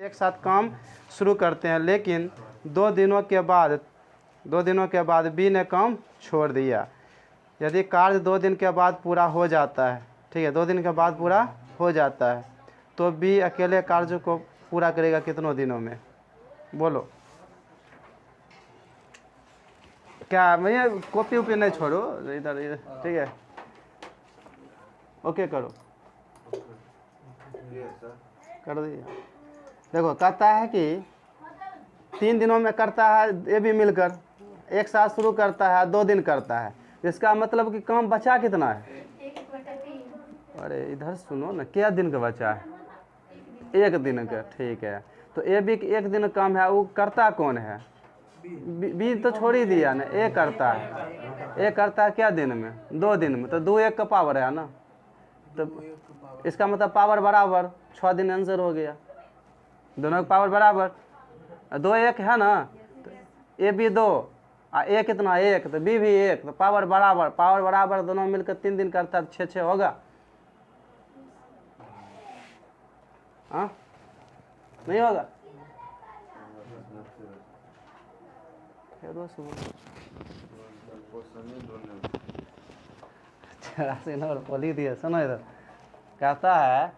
एक साथ काम शुरू करते हैं, लेकिन 2 दिनों के बाद बी ने काम छोड़ दिया। यदि कार्य 2 दिन के बाद पूरा हो जाता है, ठीक है, 2 दिन के बाद पूरा हो जाता है, तो बी अकेले कार्य को पूरा करेगा कितनों दिनों में? बोलो। क्या भैया कॉपी उपी नहीं छोड़ो, इधर इधर, ठीक है, ओके करो, कर दिया। देखो कहता है कि 3 दिनों में करता है ये भी मिलकर, एक साथ शुरू करता है 2 दिन करता है, इसका मतलब कि काम बचा कितना है? अरे इधर सुनो ना, क्या दिन का बचा है? 1 दिन का, ठीक है। तो ये भी 1 दिन काम है, वो करता कौन है? बी तो छोड़ ही दिया ना, ए करता है। ए करता है क्या दिन में? 2 दिन में। तो 2 1 का पावर है ना, तो इसका मतलब पावर बराबर, 6 दिन आंसर हो गया। दोनों का पावर बराबर, 2 1 है ना, तो ए बी 2 और ए कितना 1, तो बी भी 1, तो पावर बराबर दोनों मिलकर 3 दिन करता है, 6 6 होगा। हाँ नहीं होगा? बोली दिए। सुनो इधर, कहता है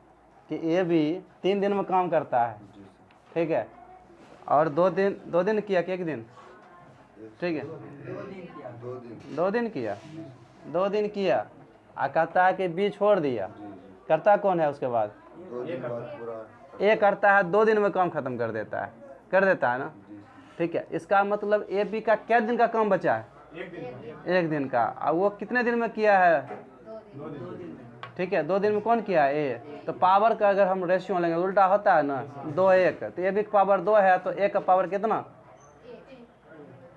कि ये भी 3 दिन में काम करता है, ठीक है, और 2 दिन किया कि 1 दिन? ठीक है, 2 दिन किया, 2 दिन किया, और कहता है कि बी छोड़ दिया। करता कौन है उसके बाद? ए करता है, 2 दिन में काम खत्म कर देता है ना, ठीक है। इसका मतलब ए बी का क्या दिन का काम बचा है? 1 दिन का। और वो कितने दिन में किया है? ठीक है, 2 दिन में कौन किया है? ए। तो पावर का अगर हम रेशियो लेंगे उल्टा होता है ना, 2 1, तो ए बी का पावर 2 है, तो ए का पावर कितना?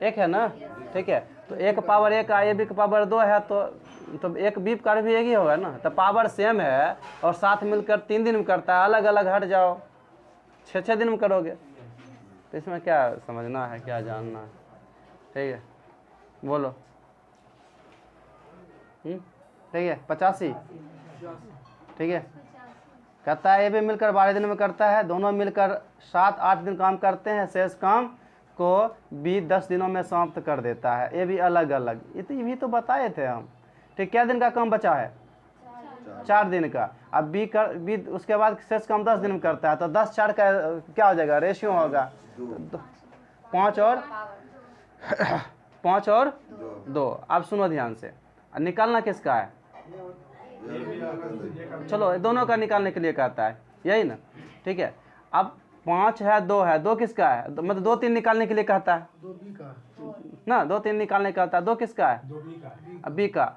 1 है ना, ठीक है। तो ए का पावर 1 ए बी का पावर 2 है, तो एक बी का भी एक ही होगा ना, तो पावर सेम है और साथ मिलकर 3 दिन में करता है, अलग अलग हट जाओ 6 6 दिन में करोगे। तो इसमें क्या समझना है, क्या जानना है? ठीक है, बोलो। ठीक है, 85, ठीक है। कहता है ये भी मिलकर 12 दिन में करता है, दोनों मिलकर 7 8 दिन काम करते हैं, शेष काम को बी 10 दिनों में समाप्त कर देता है। ये भी अलग अलग, ये भी तो बताए थे हम। ठीक, क्या दिन का काम बचा है? 4 दिन का। अब बी उसके बाद शेष काम 10 दिन में करता है, तो 10 4 का क्या हो जाएगा? रेशियो होगा 5 और 2। अब सुनो ध्यान से, निकालना किसका है? चलो दोनों का निकालने के लिए कहता है, यही ना, ठीक है। अब 5 है 2 है, 2 किसका है? मतलब 2 3 निकालने के लिए कहता है ना, 2 3 निकालने का कहता है। 2 किसका है? बी का।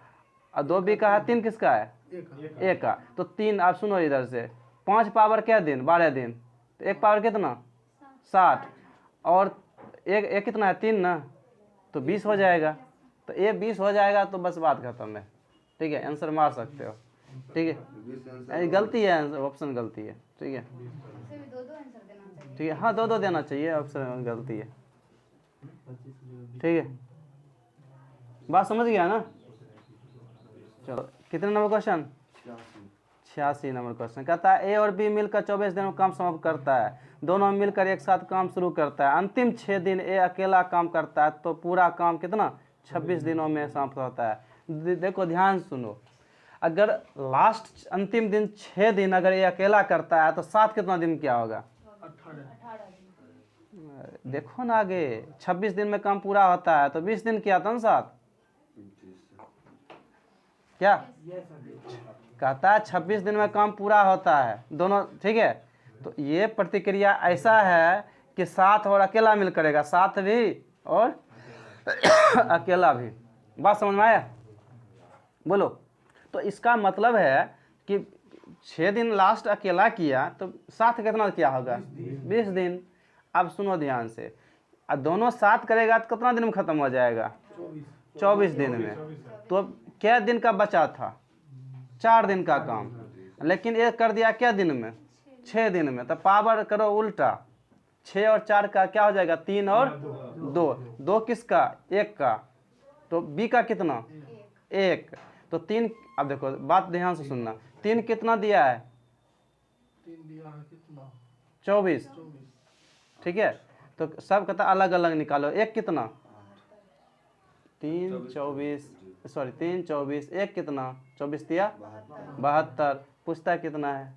और 2 बी का है, 3 किसका है? ए का। तो 3, आप सुनो इधर से, 5 पावर क्या दिन? 12 दिन, तो 1 पावर कितना? 60, और एक कितना है? 3 ना, तो 20 हो जाएगा। तो ये 20 हो जाएगा, तो बस बात खत्म है, ठीक है, आंसर मार सकते हो, ठीक है। गलती है, ऑप्शन गलती है, ठीक है, ठीक है, हाँ 2 2 देना चाहिए, ऑप्शन गलती है, ठीक है। बात समझ गया ना? चलो, कितने नंबर क्वेश्चन? 86 number question. कहता है ए और बी मिलकर 24 दिन में काम समाप्त करता है, दोनों मिलकर एक साथ काम शुरू करता है। अंतिम 6 दिन ए अकेला काम करता है, तो पूरा काम कितना? 26 दिनों में समाप्त होता है। देखो ध्यान सुनो, अगर लास्ट अंतिम दिन 6 दिन अगर ये अकेला करता है, तो 7 कितना दिन क्या होगा? 18। देखो ना आगे, 26 दिन में काम पूरा होता है, तो 20 दिन किया था ना 7, क्या कहता है? 26 दिन में काम पूरा होता है दोनों, ठीक है। तो ये प्रतिक्रिया ऐसा है कि 7 और अकेला मिल करेगा, 7 भी और अकेला भी। बात समझ में आया? बोलो। तो इसका मतलब है कि 6 दिन लास्ट अकेला किया, तो 7 कितना क्या होगा? 20 दिन। अब सुनो ध्यान से, अब दोनों 7 करेगा तो कितना दिन में खत्म हो जाएगा? 24 दिन में। तो क्या दिन का बचा था? 4 दिन का काम, लेकिन एक कर दिया क्या दिन में? 6 दिन में। तो पावर करो उल्टा, 6 और 4 का क्या हो जाएगा? 3 और 2, 2 किसका? 1 का। तो बी का कितना? 1। तो 3, अब देखो बात ध्यान से सुनना, 3 कितना दिया है? 3 दिया है कितना? 24, ठीक है। तो सब कहता अलग अलग निकालो। एक कितना 3 24, सॉरी 3 24, एक कितना 24 तिया 72, पूछता कितना है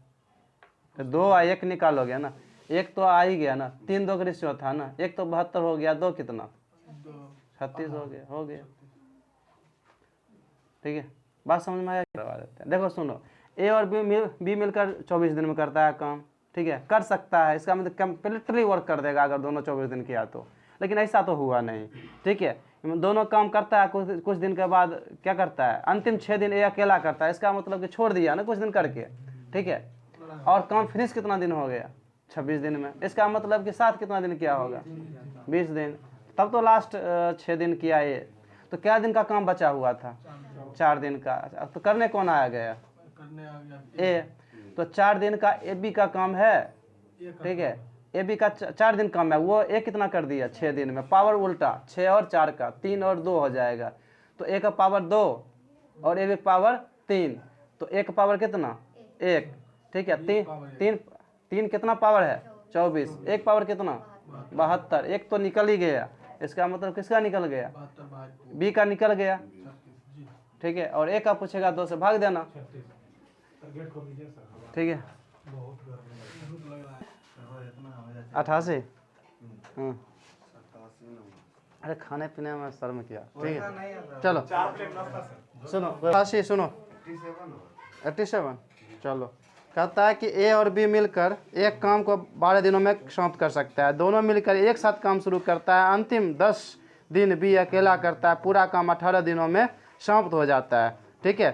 तो 2 और 1 निकालोगे ना, एक तो आ ही गया ना, 3 2 का रेशियो था ना, एक तो 72 हो गया, 2 कितना 36 हो गया ठीक है। बात समझ में आया, करवा देते हैं। देखो सुनो, ए और बी मिलकर 24 दिन में करता है काम, ठीक है, कर सकता है, इसका मतलब कंप्लीटली वर्क कर देगा अगर दोनों 24 दिन किया तो, लेकिन ऐसा तो हुआ नहीं, ठीक है। दोनों काम करता है, कुछ दिन के बाद क्या करता है, अंतिम 6 दिन ए अकेला करता है, इसका मतलब कि छोड़ दिया ना कुछ दिन करके, ठीक है। और काम फिनिश कितना दिन हो गया 26 दिन में, इसका मतलब कि साथ कितना दिन किया होगा 20 दिन, तब तो लास्ट 6 दिन किया ये, तो क्या दिन का काम बचा हुआ था 4 दिन का। अब तो करने कौन आया गया ए, तो 4 दिन का ए बी का काम है, ठीक है। ए बी का 4 दिन काम है, वो ए कितना कर दिया 6 दिन में, पावर उल्टा 6 और 4 का 3 और 2 हो जाएगा, तो ए का पावर 2 और ए बी पावर 3, तो ए का पावर कितना 1, ठीक है। तीन कितना पावर है 24, एक पावर कितना 72, एक तो निकल ही गया, इसका मतलब किसका निकल गया बी का निकल गया, ठीक है। और ए का पूछेगा 2 से भाग देना, ठीक है। 88, हाँ अरे खाने पीने में शर्म किया, ठीक है। चलो सुनो 88, सुनो 87, चलो कहता है कि ए और बी मिलकर एक काम को 12 दिनों में समाप्त कर सकता है, दोनों मिलकर एक साथ काम शुरू करता है, अंतिम 10 दिन बी अकेला करता है, पूरा काम 18 दिनों में समाप्त हो जाता है, ठीक है।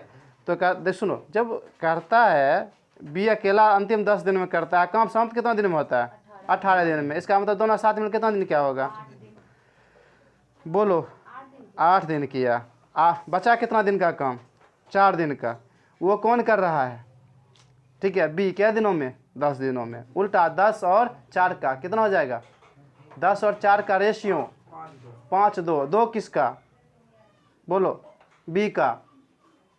तो सुनो, जब करता है बी अकेला अंतिम 10 दिन में करता है, काम समाप्त कितना दिन में होता है 18 दिन में, इसका मतलब दोनों साथ में कितना दिन क्या होगा बोलो 8 दिन किया, बचा कितना दिन का काम 4 दिन का, वो कौन कर रहा है, ठीक है, बी क्या दिनों में 10 दिनों में, उल्टा 10 और 4 का कितना हो जाएगा 10 और 4 का रेशियो 5 2, 2 किसका बोलो बी का,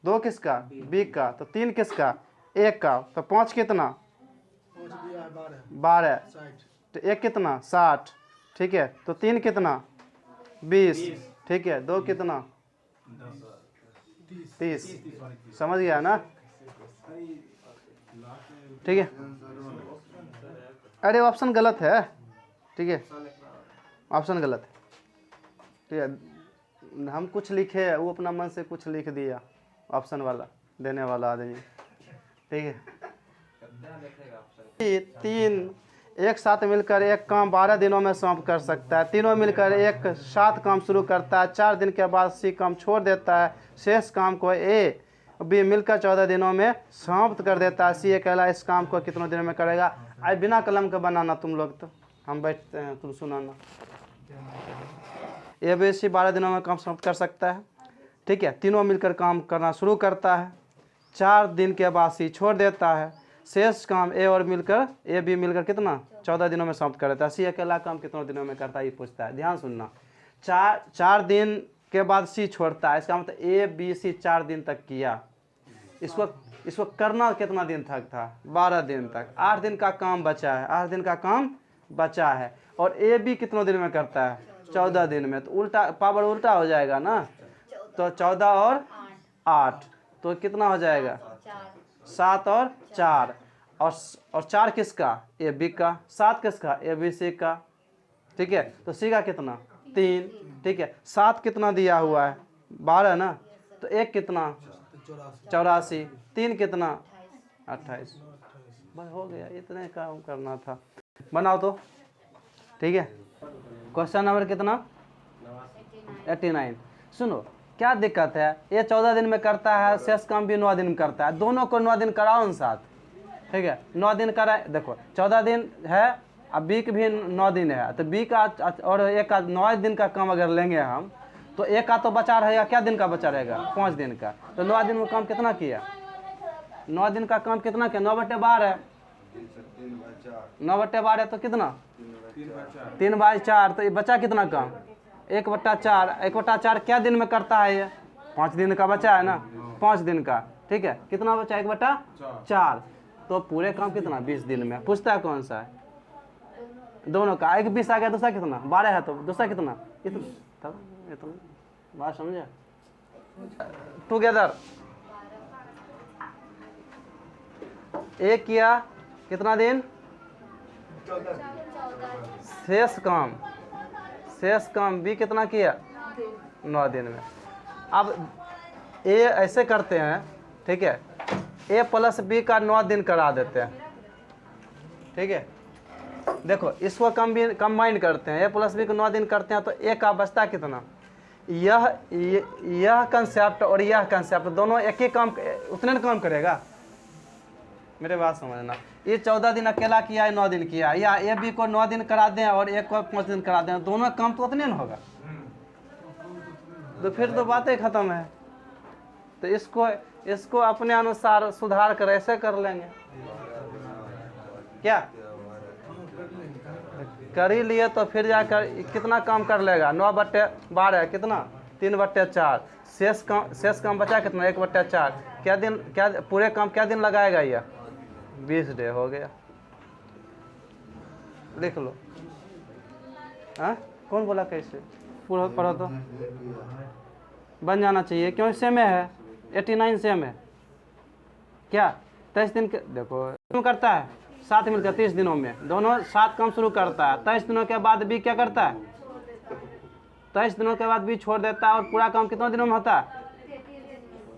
2 किसका बी का, तो 3 किसका 1 का, तो 5 कितना 12, तो 1 कितना 60, ठीक है। तो 3 कितना 20, ठीक है। 2 कितना 30, समझ गया ना, ठीक है। अरे ऑप्शन गलत है, ठीक है, ऑप्शन गलत है, ठीक है। हम कुछ लिखे, वो अपना मन से कुछ लिख दिया, ऑप्शन वाला देने वाला आदमी, ठीक है। 3 एक साथ मिलकर एक काम 12 दिनों में समाप्त कर सकता है, तीनों मिलकर एक साथ काम शुरू करता है, 4 दिन के बाद सी काम छोड़ देता है, शेष काम को ए बी मिलकर 14 दिनों में समाप्त कर देता है, सी अकेला इस काम को कितने दिनों में करेगा। आज बिना कलम के बनाना तुम लोग, तो हम बैठते हैं तुम सुनाना। ए बी सी 12 दिनों में काम समाप्त कर सकता है, ठीक है, तीनों मिलकर काम करना शुरू करता है, 4 दिन के बाद सी छोड़ देता है, शेष काम ए और मिलकर ए बी मिलकर कितना 14 दिनों में समाप्त कर देता है, सी अकेला काम कितने दिनों में करता है ये पूछता है। ध्यान सुनना, 4 दिन के बाद सी छोड़ता है, इसका मतलब ए बी सी 4 दिन तक किया, इसको करना कितना दिन तक था 12 दिन तक, 8 दिन का काम बचा है, 8 दिन का काम बचा है, और ए बी कितने दिन में करता है 14 दिन में, तो उल्टा पावर उल्टा हो जाएगा ना, तो 14 और 8 तो कितना हो जाएगा 7 और 4, और 4 किसका ए बी का, 7 किसका ए बी सी का, ठीक है। तो सी का कितना 3, ठीक है। 7 कितना दिया हुआ है 12 ना, तो 1 कितना 84, 3 कितना 28, बस हो गया, इतने काम करना था, बनाओ तो, ठीक है। क्वेश्चन नंबर कितना 89। सुनो क्या दिक्कत है, ये 14 दिन में करता है, शेष काम भी 9 दिन में करता है, दोनों को 9 दिन कराओ न साथ, ठीक है। 9 दिन कराए, देखो 14 दिन है, अब बी के भी 9 दिन है, तो बी का और एक का 9 दिन का काम अगर लेंगे हम, तो एक का तो बचा रहेगा, क्या दिन का बचा रहेगा 5 दिन का, तो 9 दिन में काम कितना किया 9 दिन का काम कितना किया 9/12, 9/12 तो कितना 3/4, तो ये बचा कितना काम 1/4, 1/4 क्या दिन में करता है ये 5 दिन का बचा है ना, 5 दिन का, ठीक है। कितना बचा 1/4, तो पूरे काम कितना 20 दिन में, पूछता है कौन सा है दोनों का, एक 20 आ गया, दूसरा कितना 12 है, तो दूसरा कितना इतना, तब इतना, बात समझे। टुगेदर ए किया कितना दिन, शेष काम बी कितना किया 9 दिन में। अब ए ऐसे करते हैं, ठीक है, ए प्लस बी का 9 दिन करा देते हैं, ठीक है। देखो इसको कंबाइन करते हैं, ए प्लस बी को 9 दिन करते हैं, तो ए का बचता कितना, यह कंसेप्ट और यह कंसेप्ट दोनों एक ही काम, उतने काम करेगा। मेरे बात समझना, ये 14 दिन अकेला किया, 9 दिन किया, या ए बी को 9 दिन करा दें और एक को 5 दिन करा दें, दोनों काम तो उतने ना होगा, तो फिर तो बातें खत्म है। तो इसको अपने अनुसार सुधार कर ऐसे कर लेंगे, क्या कर ही लिए, तो फिर जाकर कितना काम कर लेगा, 9/12 कितना 3/4, शेष काम बचा कितना 1/4, क्या दिन, क्या पूरे काम क्या दिन लगाएगा, यह 20 डे हो गया। लिख लो। हाँ कौन बोला कैसे, पूरा पढ़ो तो बन जाना चाहिए, क्यों सेम है 89 सेम है, क्या 23 दिन के, देखो करता है 7 मिलकर 30 दिनों में, दोनों 7 काम शुरू करता है, 23 दिनों के बाद भी क्या करता है, 23 दिनों के बाद भी छोड़ देता है, और पूरा काम कितना दिनों में होता है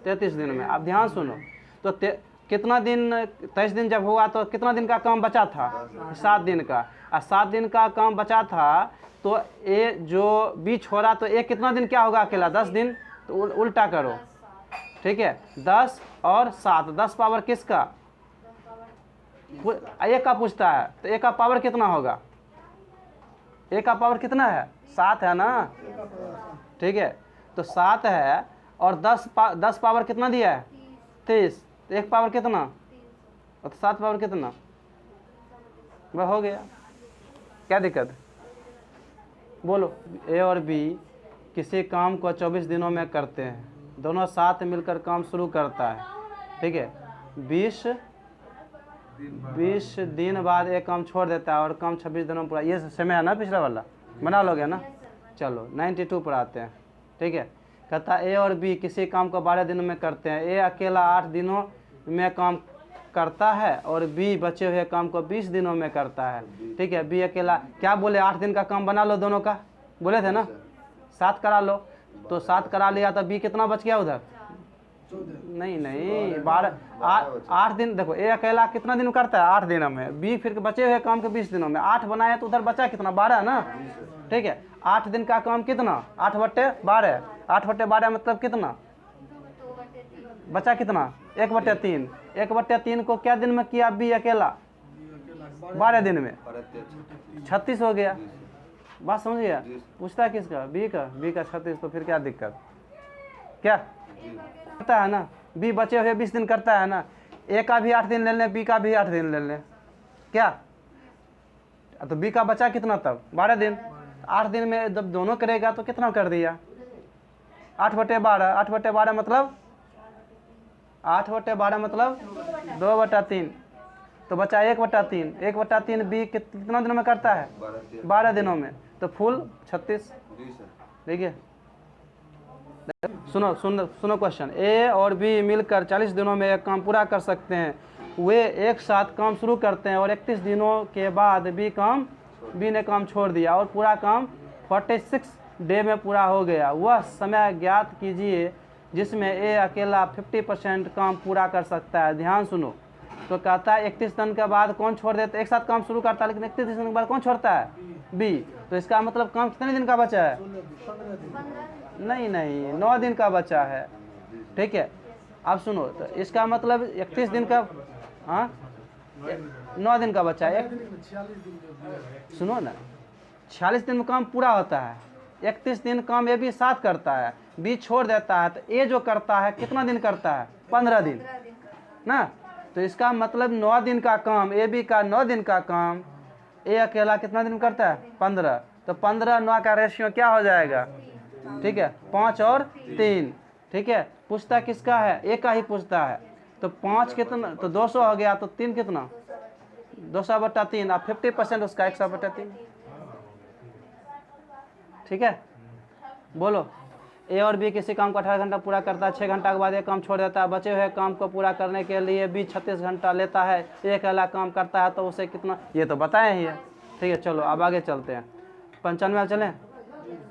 33 दिनों में। अब ध्यान सुनो, तो कितना दिन, 23 दिन जब हुआ तो कितना दिन का काम बचा था 7 दिन का, और 7 दिन का काम बचा था, तो ए जो बी छोड़ा, तो ए कितना दिन क्या होगा अकेला 10 दिन, तो उल्टा करो, ठीक है, 10 और 7, 10 पावर किसका, ए का पूछता है, तो ए का पावर कितना होगा, ए का पावर कितना है 7 है ना, ठीक है, तो 7 है, और 10 पावर कितना दिया है 30, तो एक पावर कितना, और 7 पावर कितना, वह हो गया, क्या दिक्कत, बोलो। ए और बी किसी काम को 24 दिनों में करते हैं, दोनों साथ मिलकर काम शुरू करता है, ठीक है, 20 दिन बाद एक काम छोड़ देता है, और काम 26 दिनों में पूरा, ये समय है ना पिछला वाला, बना लोगे ना। चलो 92 पर आते हैं, ठीक है, कहता ए और बी किसी काम को 12 दिनों में करते हैं, ए अकेला 8 दिनों में काम करता है, और बी बचे हुए काम को 20 दिनों में करता है, ठीक है। बी अकेला क्या बोले, 8 दिन का काम बना लो दोनों का, बोले थे ना, 7 करा लो, तो 7 करा लिया, तो बी कितना बच गया उधर, नहीं 8 दिन, देखो ए अकेला कितना दिन करता है 8 दिनों में, बी फिर बचे हुए काम को 20 दिनों में, 8 बनाया तो उधर बचा कितना 12 ना, ठीक है। 8 दिन का काम कितना 8/12, 8/12 मतलब कितना बचा कितना 1/3, 1/3 को क्या दिन में किया बी अकेला 12 दिन में, 36 हो गया, बात समझिए। पूछता है किसका, बी का 36, तो फिर क्या दिक्कत, क्या करता है ना, बी बचे हुए 20 दिन करता है ना, ए का भी 8 दिन ले लें, बी का भी 8 दिन ले लें, क्या, तो बी का बचा कितना तब 12 दिन, 8 दिन में जब दोनों करेगा तो कितना कर दिया 8/12, 8/12 मतलब 8/12 मतलब 2/3, तो बचा 1/3, 1/3 बी कितना दिनों में करता है 12 दिनों में, तो फुल 36, ठीक है। सुनो क्वेश्चन, ए और बी मिलकर 40 दिनों में एक काम पूरा कर सकते हैं, वे एक साथ काम शुरू करते हैं, और 31 दिनों के बाद बी ने काम छोड़ दिया, और पूरा काम 46 डे में पूरा हो गया, वह समय ज्ञात कीजिए जिसमें ए अकेला 50% काम पूरा कर सकता है। ध्यान सुनो, तो कहता है 31 दिन के बाद कौन छोड़ देता है, एक साथ काम शुरू करता है, लेकिन 31 दिन के बाद कौन छोड़ता है बी, तो इसका मतलब काम कितने दिन का बचा है, नहीं 9 दिन का बचा है, ठीक है। अब सुनो, तो इसका मतलब 31 दिन का, हाँ 9 दिन का बचा है, सुनो ना 46 दिन में काम पूरा होता है, 31 दिन काम ए बी साथ करता है, बी छोड़ देता है, तो ए जो करता है कितना दिन करता है 15 दिन ना, तो इसका मतलब 9 दिन का काम, ए बी का 9 दिन का काम ए अकेला कितना दिन करता है 15, तो 15 9 का रेशियो क्या हो जाएगा, ठीक है 5 और 3, ठीक है। पूछता किसका है, ए का ही पूछता है, तो 5 कितना, तो 200 हो गया, तो 3 कितना 200/3 आप 50% उसका 100/3। ठीक है, बोलो। ए और बी किसी काम को 18 घंटा पूरा करता है, 6 घंटा के बाद एक काम छोड़ देता है, बचे हुए काम को पूरा करने के लिए बी 36 घंटा लेता है, एक अकेला काम करता है तो उसे कितना, ये तो बताए ही है। ठीक है, चलो अब आगे चलते हैं। 95 चलें।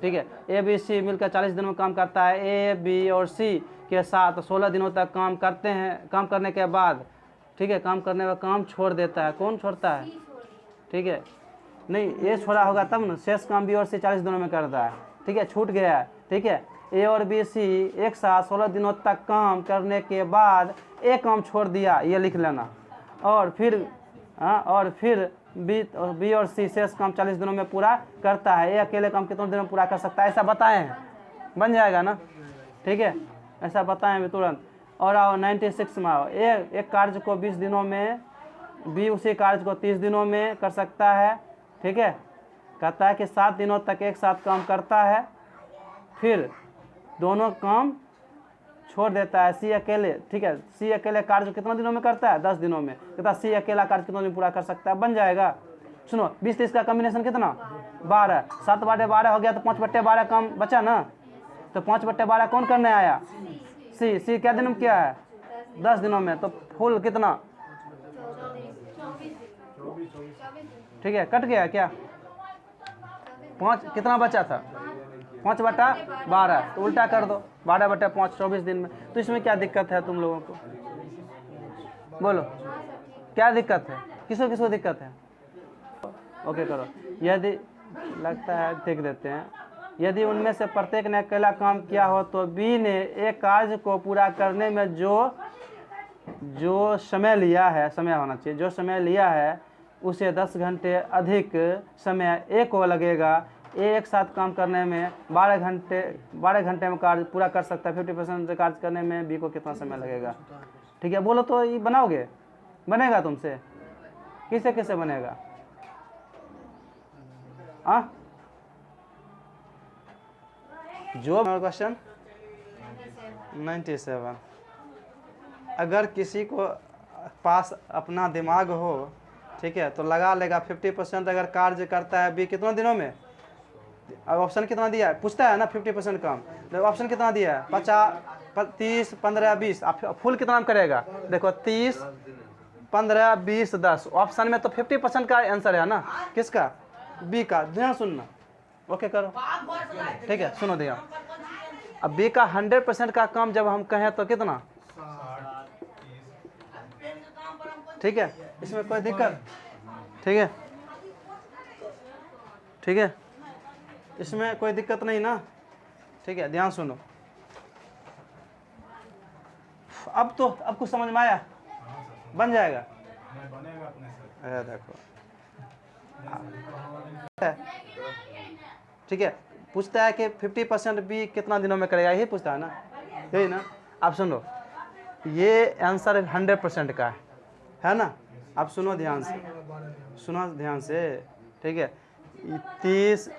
ठीक है, ए बी सी मिलकर 40 दिनों में काम करता है। ए बी और सी के साथ 16 दिनों तक काम करते हैं। काम करने के बाद, ठीक है, काम करने में काम छोड़ देता है। कौन छोड़ता है? ठीक है, नहीं, ए छोड़ा होगा तब ना, शेष काम बी और सी 40 दिनों में करता है। ठीक है, छूट गया है। ठीक है, ए और बी सी एक साथ 16 दिनों तक काम करने के बाद एक काम छोड़ दिया, ये लिख लेना। और फिर बी और सी शेष काम 40 दिनों में पूरा करता है। ये अकेले काम कितने दिनों में पूरा कर सकता है, ऐसा बताए हैं, बन जाएगा ना। ठीक है, ऐसा बताएं अभी तुरंत। और आओ 96 में आओ। एक कार्य को 20 दिनों में, बी उसी कार्य को 30 दिनों में कर सकता है। ठीक है, कहता है कि 7 दिनों तक एक साथ काम करता है, फिर दोनों काम छोड़ देता है। सी अकेले, ठीक है, सी अकेले कार्य कितना दिनों में करता है? 10 दिनों में। कहता है सी अकेला कार्य कितने दिन पूरा कर सकता है, बन जाएगा। सुनो, 20-30 का कॉम्बिनेशन कितना? 12। 7/12 हो गया तो 5/12 काम बचा ना, तो 5/12 कौन करने आया? सी क्या दिन में किया है? 10 दिनों में। तो फुल कितना? ठीक है, कट गया क्या? 5 कितना बचा था? 5/12। तो उल्टा कर दो, 12/5 24 दिन में। तो इसमें क्या दिक्कत है तुम लोगों को? बोलो, क्या दिक्कत है? किसको किसको दिक्कत है? ओके करो। यदि लगता है देख देते हैं। यदि उनमें से प्रत्येक ने अकेला काम किया हो तो बी ने एक कार्य को पूरा करने में जो समय लिया है, समय होना चाहिए, जो समय लिया है उसे 10 घंटे अधिक समय ए को लगेगा। ए एक साथ काम करने में 12 घंटे में कार्य पूरा कर सकता है। 50% कार्य करने में बी को कितना समय लगेगा? ठीक है, बोलो तो ये बनाओगे? बनेगा तुमसे? किसे किसे बनेगा? हाँ, जो क्वेश्चन 97। अगर किसी को पास अपना दिमाग हो, ठीक है, तो लगा लेगा 50% अगर कार्य करता है बी कितने दिनों में। अब ऑप्शन कितना दिया है, पूछता है ना 50% काम, तो ऑप्शन कितना दिया है? 50, 30, 15, 20। आप फुल कितना करेगा? देखो 30, 15, 20, 10। ऑप्शन में तो 50% का आंसर है ना, किसका? बी का। ध्यान सुनना, ओके करो। ठीक है, सुनो ध्यान। अब बी का 100% का काम जब हम कहें तो कितना? ठीक है, इसमें कोई दिक्कत? ठीक है, ठीक है, इसमें कोई दिक्कत नहीं ना। ठीक है, ध्यान सुनो। अब कुछ समझ में आया? बन जाएगा। देखो, ठीक है, पूछता है कि 50% बी कितना दिनों में करेगा, यही पूछता है ना, यही ना। आप सुनो, ये आंसर 100% का है ना। आप सुनो ध्यान से, सुनो ध्यान से। ठीक है, 30,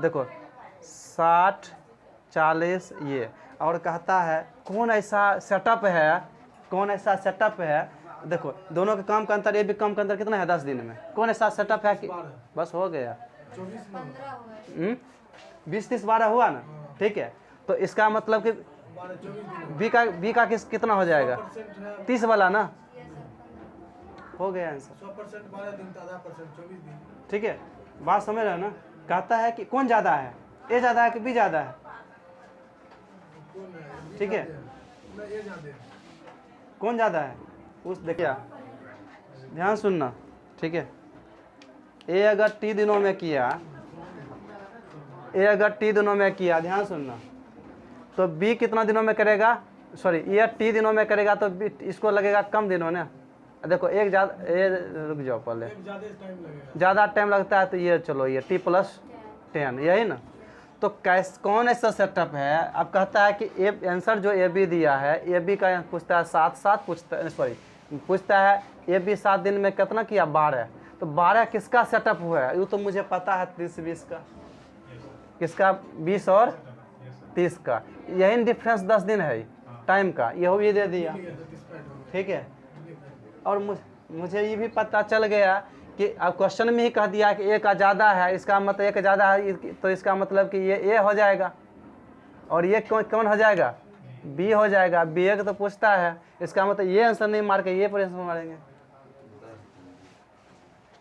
देखो 60, 40 ये। और कहता है कौन ऐसा सेटअप है, देखो दोनों के काम का अंतर, ये भी काम का अंतर कितना है? 10 दिन में। कौन ऐसा सेटअप है कि बस हो गया? 20-30 12 हुआ ना। ठीक है, तो इसका मतलब कि बी का कितना हो जाएगा? 30 वाला ना, हो गया आंसर। 100% 12 दिन, 24 दिन। ठीक है, बात समझ रहे हो ना। कहता है कि कौन ज़्यादा है, ए ज़्यादा है कि बी ज़्यादा है? ठीक है, कौन ज़्यादा है उस, देखिए ध्यान सुनना। ठीक है, ए अगर टी दिनों में किया, ध्यान सुनना, तो बी कितना दिनों में करेगा? सॉरी, ये टी दिनों में करेगा तो बी इसको लगेगा कम दिनों ना। देखो एक ज़्यादा, रुक जाओ पहले, ज़्यादा टाइम लगता है तो ये चलो ये T+10, यही ना। तो कौन ऐसा सेटअप है? अब कहता है कि आंसर जो ए बी दिया है, ए बी का पूछता है 7 पूछता है ए बी 7 दिन में कितना किया? 12। तो 12 किसका सेटअप हुआ है? ये तो मुझे पता है 30-20 का। किसका? 20 और 30 का। यही डिफरेंस 10 दिन है टाइम का, ये दे दिया। ठीक है, और मुझे ये भी पता चल गया कि अब क्वेश्चन में ही कह दिया कि ए का ज़्यादा है, इसका मतलब ए का ज़्यादा है, तो इसका मतलब कि ये ए हो जाएगा और ये कौन हो जाएगा, बी हो जाएगा। बी ए का तो पूछता है, इसका मतलब ये आंसर नहीं मार के ये पर आंसर मारेंगे।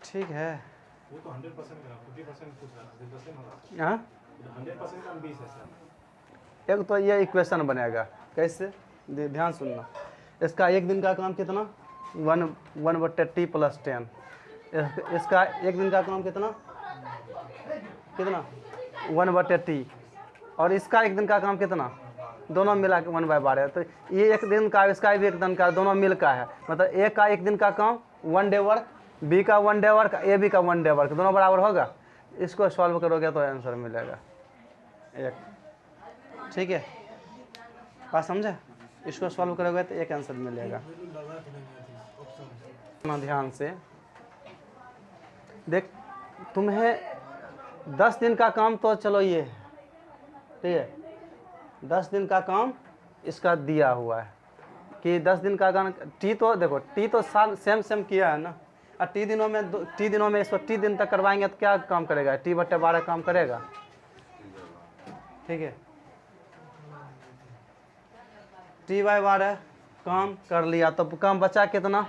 ठीक है, वो तो 100% का 50% पूछ रहा था, 10 होगा। हाँ 100% का 20 है सर। एक तो ये इक्वेशन बनेगा कैसे, ध्यान सुनना। इसका एक दिन का काम कितना, 1/t + 10। इसका एक दिन का काम कितना 1/t, और इसका एक दिन का काम कितना, दोनों मिला के 1/12। तो ये एक दिन का, इसका भी एक दिन का, दोनों मिल का है। मतलब ए का एक दिन का काम 1 डे वर्क, बी का 1 डे वर्क, ए बी का 1 डे वर्क, दोनों बराबर होगा। इसको सॉल्व करोगे तो आंसर मिलेगा एक। ठीक है, बात समझे? इसको सॉल्व करोगे तो एक आंसर मिलेगा। ध्यान से देख, तुम्हें 10 दिन का काम तो चलो ये है, ठीक है, 10 दिन का काम इसका दिया हुआ है कि 10 दिन का काम। टी तो देखो, टी तो साल सेम किया है ना, और टी दिनों में इसको टी दिन तक करवाएंगे तो क्या काम करेगा, T/12 काम करेगा। ठीक है, T/12 काम कर लिया तो काम बचा कितना,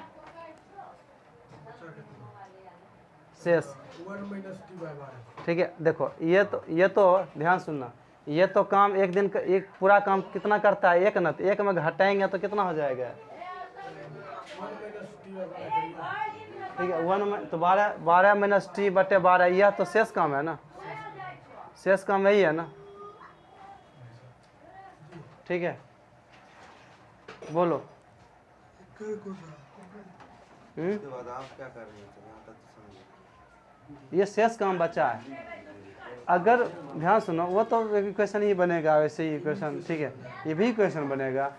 शेष। ठीक है, देखो ये तो ध्यान सुनना, ये तो काम एक दिन का, एक पूरा काम कितना करता है, एक ना, तो एक में घटाएंगे तो कितना हो जाएगा। ठीक है, 1 में तो 12 - T/12, यह तो शेष काम है ना, शेष काम यही है ना। ठीक है, बोलो। उसके बाद आप क्या कर रहे हैं, ये शेष काम बचा है। अगर ध्यान सुनो, वो तो इक्वेशन ही बनेगा वैसे ही इक्वेशन। ठीक है, ये भी इक्वेशन बनेगा।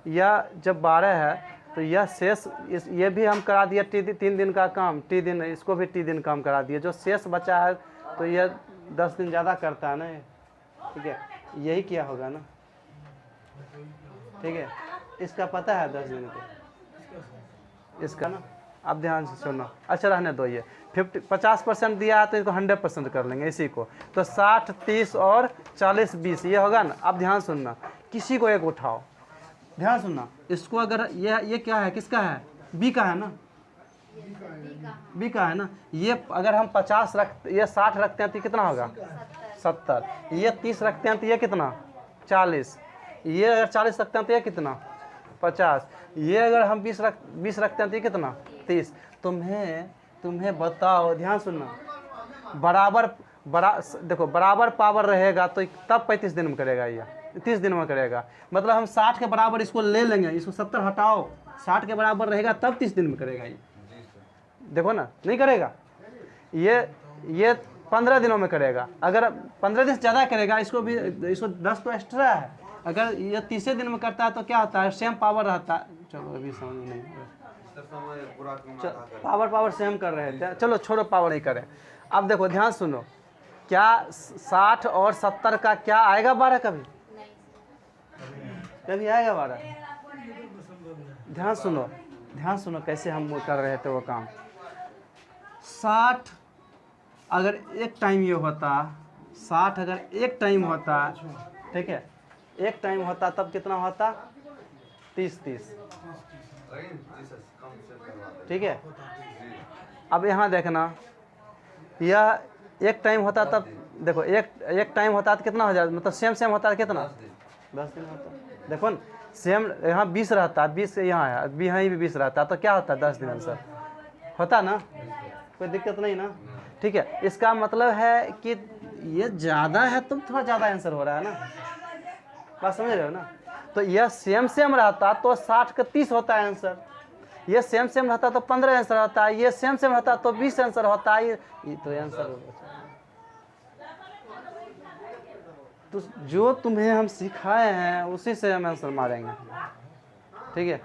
या जब 12 है तो यह शेष, ये भी हम करा दिया 3 दिन का काम, टी दिन, इसको भी टी दिन काम करा दिया। जो शेष बचा है तो यह 10 दिन ज़्यादा करता है ना ये। ठीक है, यही किया होगा ना। ठीक है, इसका पता है 10 दिन को, इसका ना। अब ध्यान से सुनो, अच्छा रहने दो। ये 50% दिया है तो इसको 100% कर लेंगे इसी को। तो 60, 30 और 40, 20 ये होगा ना। अब ध्यान सुनना, किसी को एक उठाओ, ध्यान सुनना। इसको अगर ये क्या है, किसका है, बी का है ना, बी का है ना। ये अगर हम 50 रखते, ये 60 रखते हैं तो कितना होगा, 70। ये 30 रखते हैं तो ये कितना, 40। ये अगर 40 रखते हैं तो ये कितना, 50। ये अगर हम 20 रखते हैं तो ये कितना, 30। तुम्हें बताओ, ध्यान सुनना, देखो बराबर पावर रहेगा तो तब 35 दिन में करेगा, ये 30 दिन में करेगा। मतलब हम 60 के बराबर इसको ले लेंगे, इसको 70 हटाओ, 60 के बराबर रहेगा तब 30 दिन में करेगा ये। देखो ना, नहीं करेगा ये 15 दिनों में करेगा। अगर 15 दिन से ज़्यादा करेगा, इसको 10 तो एक्स्ट्रा है। अगर ये 30 दिन में करता है तो क्या होता है, सेम पावर रहता है। चलो अभी समझ नहीं, पावर सेम कर रहे थे, चलो छोड़ो, पावर नहीं करें। अब देखो ध्यान सुनो, क्या 60 और 70 का क्या आएगा 12 कभी आएगा 12? ध्यान सुनो कैसे हम वो कर रहे थे वो काम। 60 अगर एक टाइम ये होता, 60 अगर एक टाइम होता, ठीक है, एक टाइम होता तब कितना होता, 30। ठीक है, अब यहाँ देखना, यह एक टाइम होता तब देखो, एक टाइम होता तो कितना हो जाता, मतलब सेम होता है कितना, 10 दिन होता। देखो ना, सेम यहाँ 20 रहता है, 20 यहाँ है, यहाँ भी 20 रहता है, तो क्या होता है 10 दिन आंसर होता ना, कोई दिक्कत नहीं ना। ठीक है, इसका मतलब है कि ये ज़्यादा है तो थोड़ा ज़्यादा आंसर हो रहा है ना, बात समझ रहे हो ना। तो यह सेम रहता तो 60 का 30 होता है आंसर, ये सेम रहता तो 15 आंसर होता है, ये सेम रहता तो 20 आंसर होता है। ये तो आंसर होगा। तो जो तुम्हें हम सिखाए हैं उसी से हम आंसर मारेंगे। ठीक है,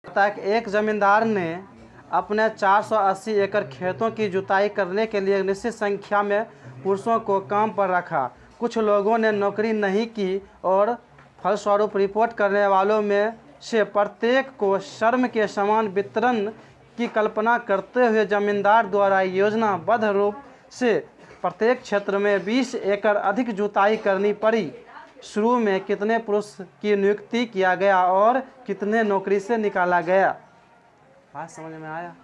पता है कि एक जमींदार ने अपने 480 एकड़ खेतों की जुताई करने के लिए निश्चित संख्या में पुरुषों को काम पर रखा। कुछ लोगों ने नौकरी नहीं की और फलस्वरूप रिपोर्ट करने वालों में से प्रत्येक को श्रम के समान वितरण की कल्पना करते हुए जमींदार द्वारा योजनाबद्ध रूप से प्रत्येक क्षेत्र में 20 एकड़ अधिक जुताई करनी पड़ी। शुरू में कितने पुरुष की नियुक्ति किया गया और कितने नौकरी से निकाला गया? बात समझ में आया?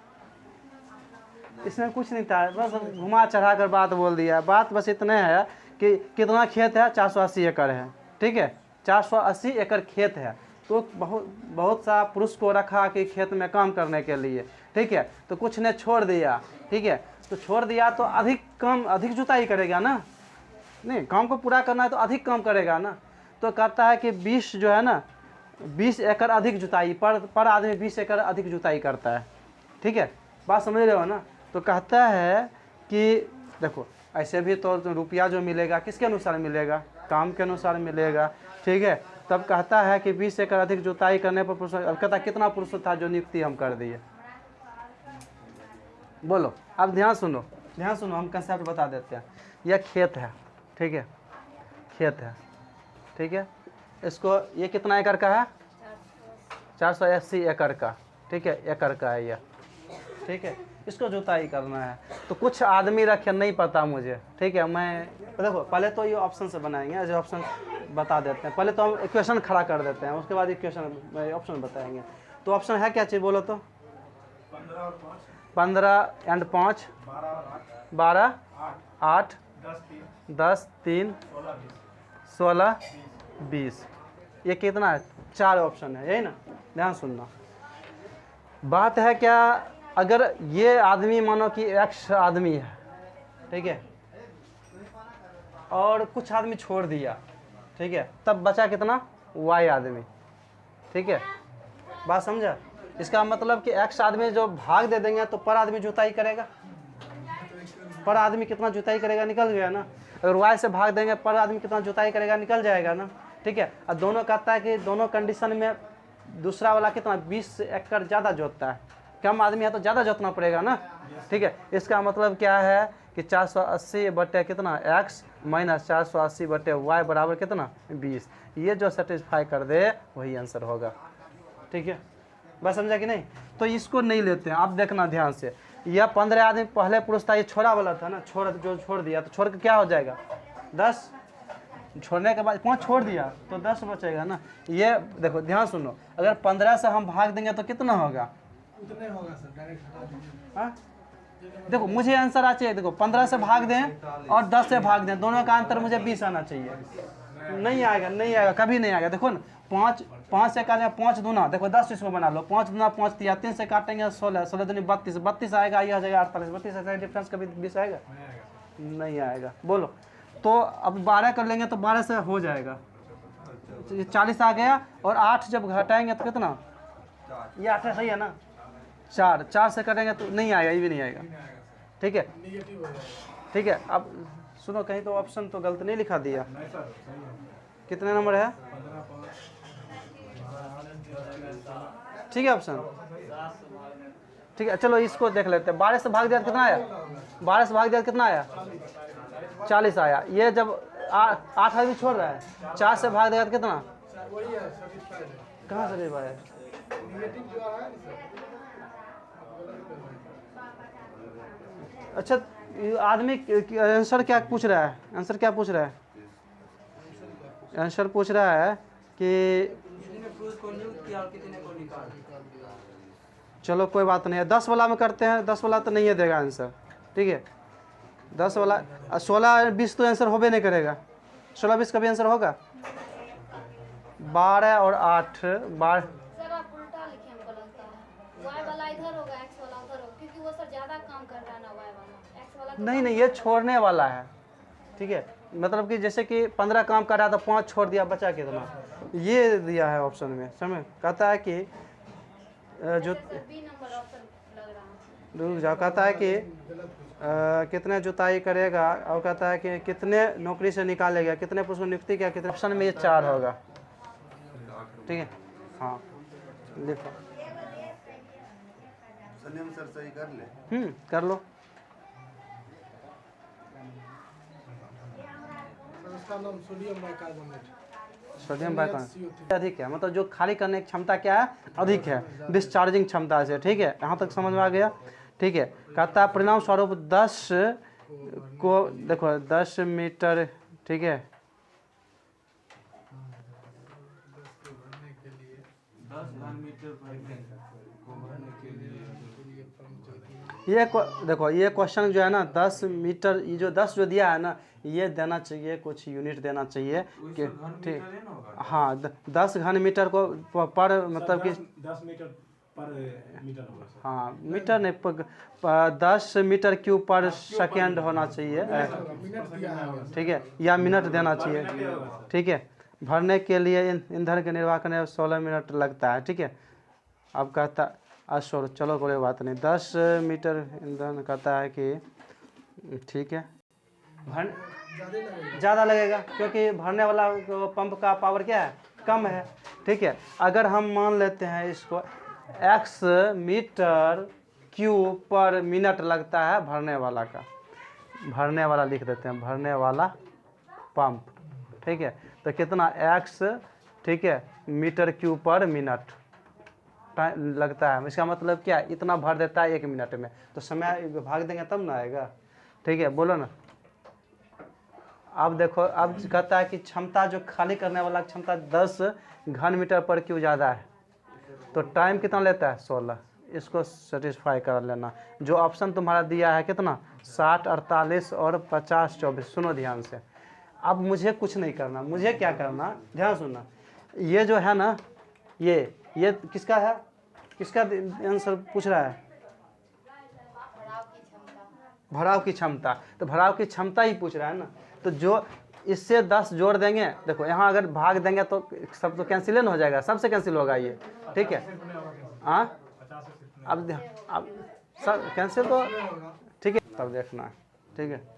इसमें कुछ नहीं था, बस घुमा चढ़ा कर बात बोल दिया। बात बस इतने है कि कितना खेत है, 480 एकड़ है, ठीक है, 480 एकड़ खेत है। तो बहुत सा पुरुष को रखा कि खेत में काम करने के लिए, ठीक है, तो कुछ ने छोड़ दिया, ठीक है, तो छोड़ दिया तो अधिक जुताई करेगा ना, नहीं, काम को पूरा करना है तो अधिक काम करेगा ना। तो कहता है कि 20 जो है ना, 20 एकड़ अधिक जुताई पर आदमी 20 एकड़ अधिक जुताई करता है, ठीक है, बात समझ रहे हो ना। तो कहता है कि देखो ऐसे भी तो रुपया जो मिलेगा किसके अनुसार मिलेगा? काम के अनुसार मिलेगा, ठीक है। तब कहता है कि 20 एकड़ अधिक जुताई करने पर पुरुष, अब कहता है कितना पुरुष था जो नियुक्ति हम कर दिए? बोलो, अब ध्यान सुनो, हम कंसेप्ट बता देते हैं। यह खेत है, ठीक है, खेत है, ठीक है, इसको ये कितना एकड़ का है? 480 एकड़ का, ठीक है, एकड़ का है यह, ठीक है, इसको जुताई करना है। तो कुछ आदमी रखे, नहीं पता मुझे, ठीक है, मैं देखो पहले तो ये ऑप्शन से बनाएंगे, ऐसे ऑप्शन बता देते हैं। पहले तो हम इक्वेशन खड़ा कर देते हैं, उसके बाद इक्वेशन ऑप्शन बताएंगे। तो ऑप्शन है क्या चीज़ बोलो तो? 15 एंड 5 12 8 10 3 16 20। ये कितना है? 4 ऑप्शन है, यही ना, ध्यान सुनना। बात है क्या, अगर ये आदमी मानो कि एक्स आदमी है, ठीक है, और कुछ आदमी छोड़ दिया, ठीक है, तब बचा कितना? वाई आदमी, ठीक है, बात समझा? इसका मतलब कि एक्स आदमी जो भाग दे देंगे तो पर आदमी जुताई करेगा, पर आदमी कितना जुताई करेगा, निकल गया ना। अगर वाई से भाग देंगे पर आदमी कितना जुताई करेगा, निकल जाएगा ना, ठीक है। और दोनों कहता है कि दोनों कंडीशन में दूसरा वाला कितना 20 एकड़ ज़्यादा जोतता है, कम आदमी है तो ज़्यादा जोतना पड़ेगा ना, ठीक है। इसका मतलब क्या है कि 480 बटे कितना x माइनस 480 बटे y बराबर कितना 20। ये जो सेटिस्फाई कर दे वही आंसर होगा, ठीक है, बस समझा कि नहीं? तो इसको नहीं लेते हैं, आप देखना ध्यान से। यह 15 आदमी पहले पुरुष था, ये छोड़ा वाला था ना, जो छोड़ दिया तो छोड़ के क्या हो जाएगा 10, छोड़ने के बाद 5 छोड़ दिया तो 10 बचेगा ना। ये देखो ध्यान सुनो, अगर 15 से हम भाग देंगे तो कितना होगा? उतने होगा सर, डायरेक्ट हटा दीजिए। हाँ देखो मुझे आंसर आ चाहिए, देखो 15 से भाग दें और 10 से भाग दें, दोनों का अंतर मुझे 20 आना चाहिए। नहीं आएगा, नहीं आएगा, कभी नहीं आएगा। देखो ना 5 से काटेंगे, 5 दूना, देखो 10 इसमें बना लो, 5 दूना 5 3, 3 से काटेंगे 16, 16 दूनी 32, 32 आएगा, ये आ जाएगा 48, 32 से डिफरेंस कभी 20 आएगा? नहीं आएगा। बोलो तो अब 12 कर लेंगे तो 12 से हो जाएगा, 40 आ गया। और 8 जब घटाएंगे तो कितना? ये 8 सही है ना, 4 से करेंगे तो नहीं आएगा, ये भी नहीं आएगा, ठीक है, ठीक है। अब सुनो, कहीं तो ऑप्शन तो गलत नहीं लिखा दिया, कितने नंबर है? ठीक है ऑप्शन, ठीक है, चलो इसको देख लेते हैं। 12 से भाग दिया तो कितना आया? 12 से भाग दिया तो कितना आया? 40 आया। ये जब 8 आदमी छोड़ रहा है, 4 से भाग देगा तो कितना? कहाँ से भाई? अच्छा आदमी आंसर क्या पूछ रहा है? आंसर क्या पूछ रहा है? आंसर पूछ रहा है कि चलो कोई बात नहीं है, 10 वाला में करते हैं। 10 वाला तो नहीं है देगा आंसर, ठीक है। 10 वाला 16 20 तो आंसर होबे नहीं करेगा। 16 20 का भी आंसर होगा। 12 और 8 12 सर आप उल्टा लिखे हमको लगता है, y वाला इधर होगा, x वाला उधर होगा, क्योंकि वो सर ज्यादा काम कर रहा है ना y वाला, x वाला तो नहीं नहीं, ये छोड़ने वाला है, ठीक है। मतलब कि जैसे कि 15 काम कर रहा था, 5 छोड़ दिया, बचा कितना? ये दिया है ऑप्शन में, समझ। कहता है कि जो बी नंबर ऑप्शन लग रहा है। रुक जाओ, कहता है कि कितने जुताई करेगा, और कहता है कि कितने नौकरी से निकालेगा, कितने पुरुष को नियुक्ति किया, कितने। ऑप्शन में ये 4 होगा, ठीक है। हाँ लिखो। सलीम सर सही कर ले। कर लो। सर उसका नाम सोडियम बाइकार्बोनेट। सोडियम बाइकार्बोनेट अधिक है, मतलब जो खाली करने की क्षमता क्या है, अधिक है डिस्चार्जिंग क्षमता से। ठीक है, यहाँ तक समझ में आ गया। ठीक है, कहता है परिणाम स्वरूप 10 को देखो 10 मीटर, ठीक है, देखो ये क्वेश्चन जो है ना 10 मीटर, ये जो 10 जो दिया है ना, ये देना चाहिए कुछ यूनिट देना चाहिए कि ठीक। हाँ 10 घन मीटर को पर मतलब कि 10 मीटर पर मीटर होगा सर। हाँ मीटर नहीं 10 मीटर क्यूब पर सेकेंड होना चाहिए, ठीक है, या मिनट देना चाहिए। ठीक है, भरने के लिए ईंधन के निर्वाह करने में 16 मिनट लगता है। ठीक है, अब कहता अश्वर, चलो कोई बात नहीं, 10 मीटर ईंधन कहता है कि ठीक है, भर ज़्यादा लगेगा क्योंकि भरने वाला पंप का पावर क्या है, कम है। ठीक है, अगर हम मान लेते हैं इसको x metre cube per minute लगता है भरने वाला का, भरने वाला लिख देते हैं, भरने वाला पंप। ठीक है, तो कितना x, ठीक है, metre cube per minute time लगता है। इसका मतलब क्या, इतना भर देता है 1 मिनट में, तो समय भाग देंगे तब ना आएगा। ठीक है, बोलो ना। अब देखो, अब कहता है कि क्षमता जो खाली करने वाला क्षमता 10 घन मीटर पर क्यों ज़्यादा है, तो टाइम कितना लेता है 16। इसको सेटिस्फाई कर लेना। जो ऑप्शन तुम्हारा दिया है कितना 60, 48 और 50, 24। सुनो ध्यान से, अब मुझे कुछ नहीं करना, मुझे क्या करना, ध्यान सुनना। ये जो है ना, ये किसका है, किसका आंसर पूछ रहा है, भराव की क्षमता। तो भराव की क्षमता ही पूछ रहा है ना, तो जो इससे 10 जोड़ देंगे, देखो यहाँ अगर भाग देंगे तो सब तो कैंसिल हो जाएगा, सबसे कैंसिल होगा ये। ठीक है, हाँ अब सब कैंसिल तो ठीक है, तब देखना। ठीक है।